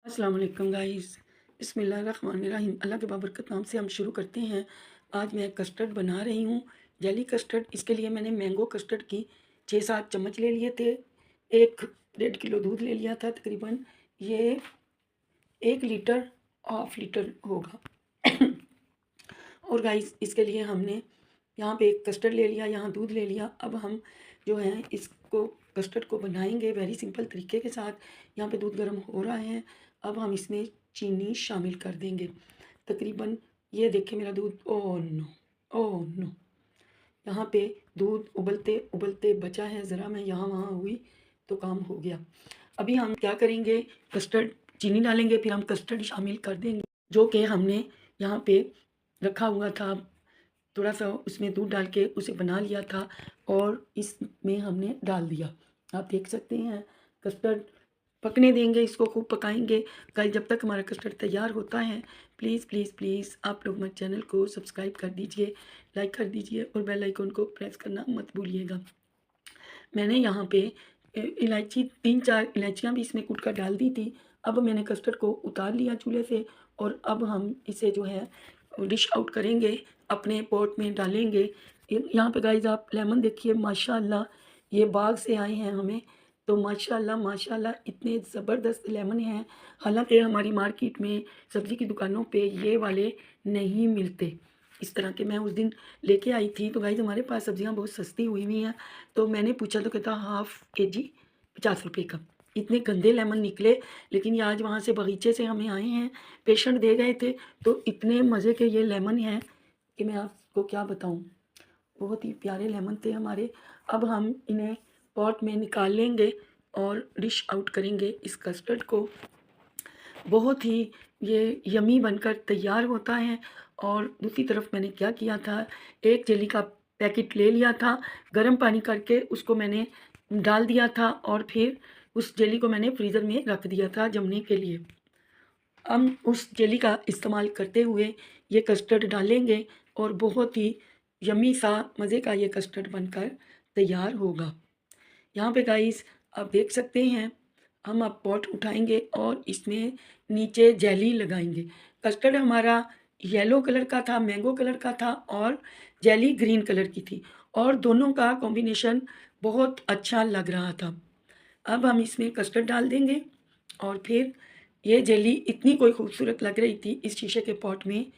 अस्सलाम वालेकुम गाइस। बिस्मिल्लाहिर्रहमानिर्रहीम। अल्लाह के बाबरकत नाम से हम शुरू करते हैं। आज मैं कस्टर्ड बना रही हूँ, जेली कस्टर्ड। इसके लिए मैंने मैंगो कस्टर्ड की 6-7 चम्मच ले लिए थे। 1 डेढ़ किलो दूध ले लिया था तकरीबन। ये 1 लीटर हाफ़ लीटर होगा। और गाइस इसके लिए हमने यहाँ पे एक कस्टर्ड ले लिया, यहाँ दूध ले लिया। अब हम जो है इसको कस्टर्ड को बनाएंगे वेरी सिंपल तरीके के साथ। यहाँ पे दूध गर्म हो रहा है। अब हम इसमें चीनी शामिल कर देंगे। तकरीबन ये देखिए मेरा दूध, ओह नो, ओह नो, यहाँ पे दूध उबलते उबलते बचा है। ज़रा मैं यहाँ वहाँ हुई तो काम हो गया। अभी हम क्या करेंगे, कस्टर्ड चीनी डालेंगे, फिर हम कस्टर्ड शामिल कर देंगे जो कि हमने यहाँ पे रखा हुआ था। थोड़ा सा उसमें दूध डाल के उसे बना लिया था और इसमें हमने डाल दिया। आप देख सकते हैं कस्टर्ड पकने देंगे, इसको खूब पकाएंगे। कल जब तक हमारा कस्टर्ड तैयार होता है, प्लीज़ प्लीज़ प्लीज़ आप लोग मेरे चैनल को सब्सक्राइब कर दीजिए, लाइक कर दीजिए और बेल आइकन को प्रेस करना मत भूलिएगा। मैंने यहाँ पे इलायची 3-4 इलायचियाँ भी इसमें कूट कर डाल दी थी। अब मैंने कस्टर्ड को उतार लिया चूल्हे से और अब हम इसे जो है डिश आउट करेंगे, अपने पॉट में डालेंगे। यहाँ पे गाइस आप लेमन देखिए, माशाल्लाह ये बाग से आए हैं हमें, तो माशाल्लाह माशाल्लाह इतने ज़बरदस्त लेमन हैं। हालाँकि हमारी मार्केट में सब्ज़ी की दुकानों पे ये वाले नहीं मिलते। इस तरह के मैं उस दिन लेके आई थी, तो गाइस हमारे पास सब्ज़ियाँ बहुत सस्ती हुई हुई हैं। तो मैंने पूछा तो कहता हाफ़ केजी 50 रुपए का। इतने गंदे लेमन निकले, लेकिन ये आज वहाँ से बगीचे से हमें आए हैं, पेशेंट दे गए थे, तो इतने मज़े के ये लेमन हैं कि मैं आपको क्या बताऊँ। बहुत ही प्यारे लेमन थे हमारे। अब हम इन्हें पॉट में निकाल लेंगे और डिश आउट करेंगे इस कस्टर्ड को। बहुत ही ये यम्मी बनकर तैयार होता है। और दूसरी तरफ मैंने क्या किया था, एक जेली का पैकेट ले लिया था, गर्म पानी करके उसको मैंने डाल दिया था और फिर उस जेली को मैंने फ्रीज़र में रख दिया था जमने के लिए। हम उस जेली का इस्तेमाल करते हुए ये कस्टर्ड डालेंगे और बहुत ही यम्मी सा मज़े का ये कस्टर्ड बनकर तैयार होगा। यहाँ पे गाइस आप देख सकते हैं, हम अब पॉट उठाएँगे और इसमें नीचे जेली लगाएँगे। कस्टर्ड हमारा येलो कलर का था, मैंगो कलर का था और जेली ग्रीन कलर की थी और दोनों का कॉम्बिनेशन बहुत अच्छा लग रहा था। अब हम इसमें कस्टर्ड डाल देंगे और फिर ये जेली इतनी कोई खूबसूरत लग रही थी इस शीशे के पॉट में।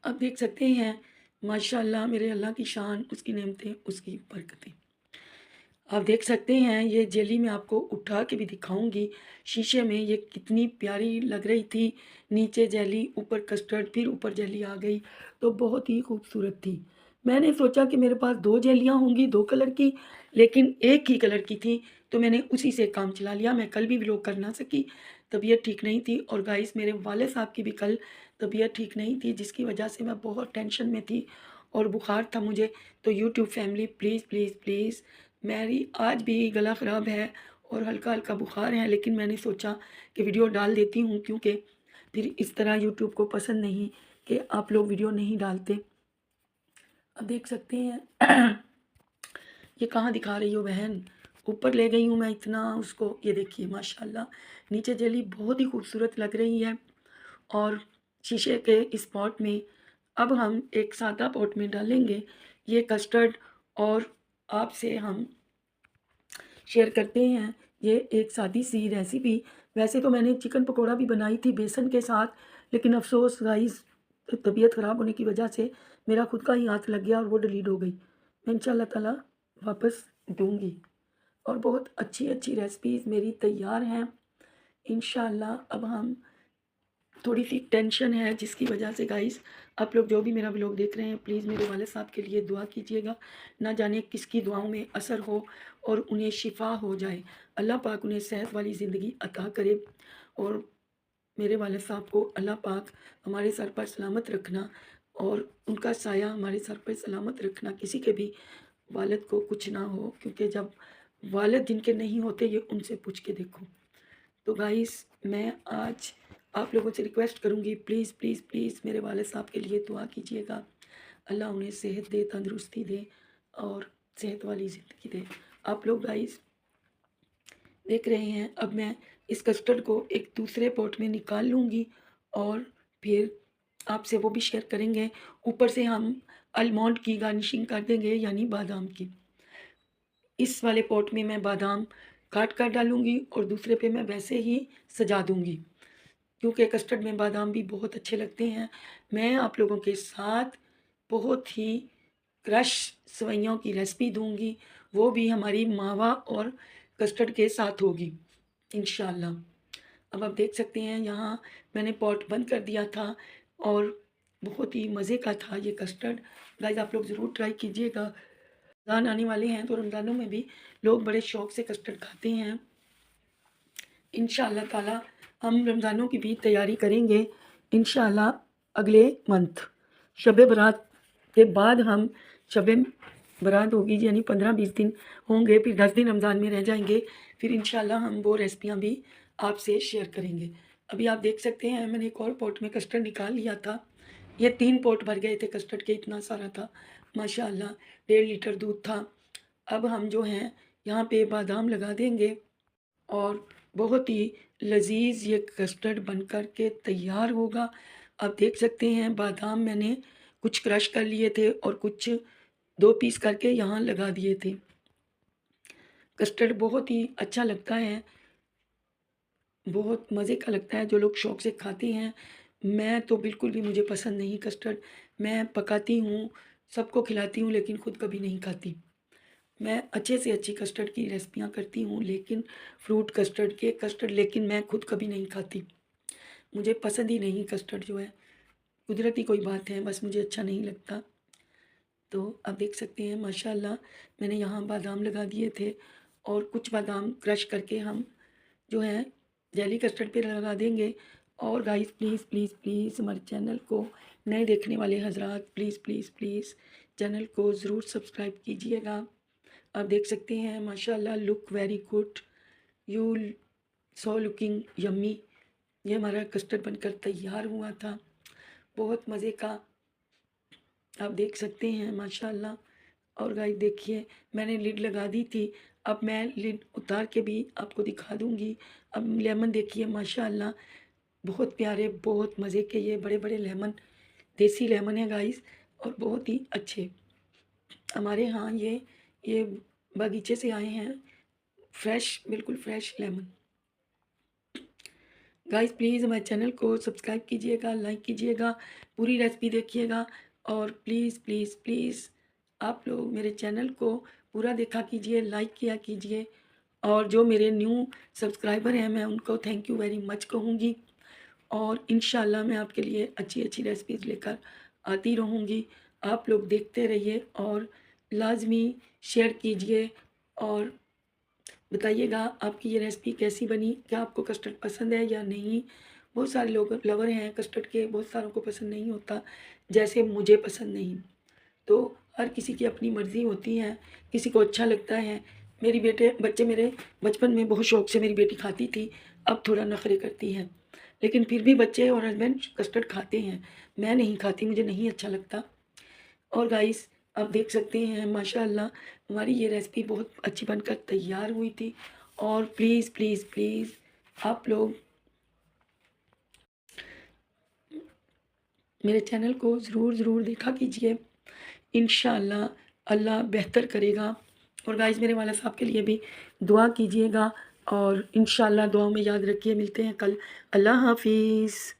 अब देख सकते हैं माशाल्लाह मेरे अल्लाह की शान, उसकी नेमतें, उसकी बरकतें। आप देख सकते हैं ये जेली मैं आपको उठा के भी दिखाऊंगी। शीशे में ये कितनी प्यारी लग रही थी, नीचे जेली ऊपर कस्टर्ड फिर ऊपर जेली आ गई, तो बहुत ही खूबसूरत थी। मैंने सोचा कि मेरे पास 2 जेलियाँ होंगी 2 कलर की, लेकिन एक ही कलर की थी, तो मैंने उसी से काम चला लिया। मैं कल भी व्लॉग कर ना सकी, तबीयत ठीक नहीं थी और गाइस मेरे वाले साहब की भी कल तबीयत ठीक नहीं थी, जिसकी वजह से मैं बहुत टेंशन में थी और बुखार था मुझे। तो YouTube family please please please, मेरी आज भी गला ख़राब है और हल्का-हल्का बुखार है, लेकिन मैंने सोचा कि वीडियो डाल देती हूँ, क्योंकि फिर इस तरह यूट्यूब को पसंद नहीं कि आप लोग वीडियो नहीं डालते। अब देख सकते हैं ये कहाँ दिखा रही हो बहन? ऊपर ले गई हूँ मैं इतना उसको, ये देखिए माशाल्लाह नीचे जेली बहुत ही खूबसूरत लग रही है। और शीशे के इस पॉट में अब हम एक सादा पॉट में डालेंगे ये कस्टर्ड और आपसे हम शेयर करते हैं ये एक सादी सी रेसिपी। वैसे तो मैंने चिकन पकौड़ा भी बनाई थी बेसन के साथ, लेकिन अफ़सोस गाइस तबीयत ख़राब होने की वजह से मेरा खुद का ही हाथ लग गया और वो डिलीट हो गई। मैं इंशाल्लाह ताला वापस दूँगी और बहुत अच्छी-अच्छी रेसिपीज़ मेरी तैयार हैं इंशाल्लाह। अब हम थोड़ी-सी टेंशन है जिसकी वजह से गाइस आप लोग जो भी मेरा व्लॉग देख रहे हैं प्लीज़ मेरे वाले साहब के लिए दुआ कीजिएगा। ना जाने किसकी दुआओं में असर हो और उन्हें शिफ़ा हो जाए। अल्लाह पाक उन्हें सेहत वाली ज़िंदगी अता करे और मेरे वाले साहब को अल्लाह पाक हमारे सर पर सलामत रखना और उनका साया हमारे सर पर सलामत रखना। किसी के भी वालिद को कुछ ना हो, क्योंकि जब वालिद जिनके नहीं होते ये उनसे पूछ के देखो। तो गाइस मैं आज आप लोगों से रिक्वेस्ट करूँगी प्लीज़ प्लीज़ प्लीज़ मेरे वाले साहब के लिए दुआ कीजिएगा। अल्लाह उन्हें सेहत दे, तंदुरुस्ती दे और सेहत वाली ज़िंदगी दे। आप लोग गाइस देख रहे हैं। अब मैं इस कस्टर्ड को एक दूसरे पॉट में निकाल लूँगी और फिर आपसे वो भी शेयर करेंगे। ऊपर से हम आलमंड की गार्निशिंग कर देंगे, यानी बादाम की। इस वाले पॉट में मैं बादाम काट कर डालूँगी और दूसरे पे मैं वैसे ही सजा दूँगी, क्योंकि कस्टर्ड में बादाम भी बहुत अच्छे लगते हैं। मैं आप लोगों के साथ बहुत ही क्रश सेवइयों की रेसिपी दूँगी, वो भी हमारी मावा और कस्टर्ड के साथ होगी इंशाल्लाह। अब आप देख सकते हैं यहाँ मैंने पॉट बंद कर दिया था और बहुत ही मज़े का था ये कस्टर्ड। गाइस आप लोग ज़रूर ट्राई कीजिएगा। रमज़ान आने वाले हैं तो रमज़ानों में भी लोग बड़े शौक़ से कस्टर्ड खाते हैं। इंशाअल्लाह ताला हम रमज़ानों की भी तैयारी करेंगे इंशाअल्लाह अगले मंथ। शब बरात के बाद हम शब बरात होगी, यानी 15-20 दिन होंगे, फिर 10 दिन रमज़ान में रह जाएंगे। फिर इंशाअल्लाह हम वो रेसिपियाँ भी आपसे शेयर करेंगे। अभी आप देख सकते हैं मैंने एक और पॉट में कस्टर्ड निकाल लिया था। ये 3 पॉट भर गए थे कस्टर्ड के, इतना सारा था माशाअल्लाह। 1.5 लीटर दूध था। अब हम जो हैं यहाँ पे बादाम लगा देंगे और बहुत ही लज़ीज़ ये कस्टर्ड बन कर के तैयार होगा। आप देख सकते हैं बादाम मैंने कुछ क्रश कर लिए थे और कुछ 2 पीस करके यहाँ लगा दिए थे। कस्टर्ड बहुत ही अच्छा लगता है, बहुत मज़े का लगता है जो लोग शौक़ से खाते हैं। मैं तो बिल्कुल भी, मुझे पसंद नहीं कस्टर्ड। मैं पकाती हूँ, सबको खिलाती हूँ, लेकिन खुद कभी नहीं खाती। मैं अच्छे से अच्छी कस्टर्ड की रेसिपियाँ करती हूँ, लेकिन फ्रूट कस्टर्ड, केक कस्टर्ड, लेकिन मैं खुद कभी नहीं खाती। मुझे पसंद ही नहीं कस्टर्ड जो है, कुदरती कोई बात है, बस मुझे अच्छा नहीं लगता। तो आप देख सकते हैं माशाल्लाह मैंने यहाँ बादाम लगा दिए थे और कुछ बादाम क्रश करके हम जो है जेली कस्टर्ड पे लगा देंगे। और गाइस प्लीज़ प्लीज़ प्लीज़ हमारे चैनल को नए देखने वाले हज़रात प्लीज़ प्लीज़ प्लीज़ चैनल को ज़रूर सब्सक्राइब कीजिएगा। आप देख सकते हैं माशाल्लाह look very good, you so looking yummy. ये हमारा कस्टर्ड बनकर तैयार हुआ था, बहुत मज़े का, आप देख सकते हैं माशाल्लाह। और गाइस देखिए मैंने लिड लगा दी थी, अब मैं लिड उतार के भी आपको दिखा दूँगी। अब लेमन देखिए माशाल्लाह, बहुत प्यारे, बहुत मज़े के ये बड़े-बड़े लेमन, देसी लेमन है गाइस और बहुत ही अच्छे। हमारे यहाँ ये बगीचे से आए हैं, फ्रेश, बिल्कुल फ्रेश लेमन। गाइस प्लीज़ हमारे चैनल को सब्सक्राइब कीजिएगा, लाइक कीजिएगा, पूरी रेसिपी देखिएगा और प्लीज़ प्लीज़ प्लीज़ आप लोग मेरे चैनल को पूरा देखा कीजिए, लाइक किया कीजिए। और जो मेरे न्यू सब्सक्राइबर हैं मैं उनको थैंक यू वेरी मच कहूँगी और इंशाल्लाह मैं आपके लिए अच्छी-अच्छी रेसिपीज़ लेकर आती रहूँगी। आप लोग देखते रहिए और लाज़मी शेयर कीजिए और बताइएगा आपकी ये रेसिपी कैसी बनी? क्या आपको कस्टर्ड पसंद है या नहीं? बहुत सारे लोग लवर हैं कस्टर्ड के, बहुत सारों को पसंद नहीं होता, जैसे मुझे पसंद नहीं। तो हर किसी की अपनी मर्ज़ी होती है, किसी को अच्छा लगता है। मेरी बच्चे मेरे बचपन में बहुत शौक़ से मेरी बेटी खाती थी, अब थोड़ा नखरे करती है। लेकिन फिर भी बच्चे और हस्बैंड कस्टर्ड खाते हैं, मैं नहीं खाती, मुझे नहीं अच्छा लगता। और गाइस आप देख सकते हैं माशाल्लाह हमारी ये रेसिपी बहुत अच्छी बनकर तैयार हुई थी। और प्लीज़ प्लीज़ प्लीज़ आप लोग मेरे चैनल को ज़रूर देखा कीजिए, इंशाअल्लाह अल्लाह बेहतर करेगा। और गाइस मेरे वाला साहब के लिए भी दुआ कीजिएगा और इंशाअल्लाह दुआओं में याद रखिए। मिलते हैं कल। अल्लाह हाफ़िज़।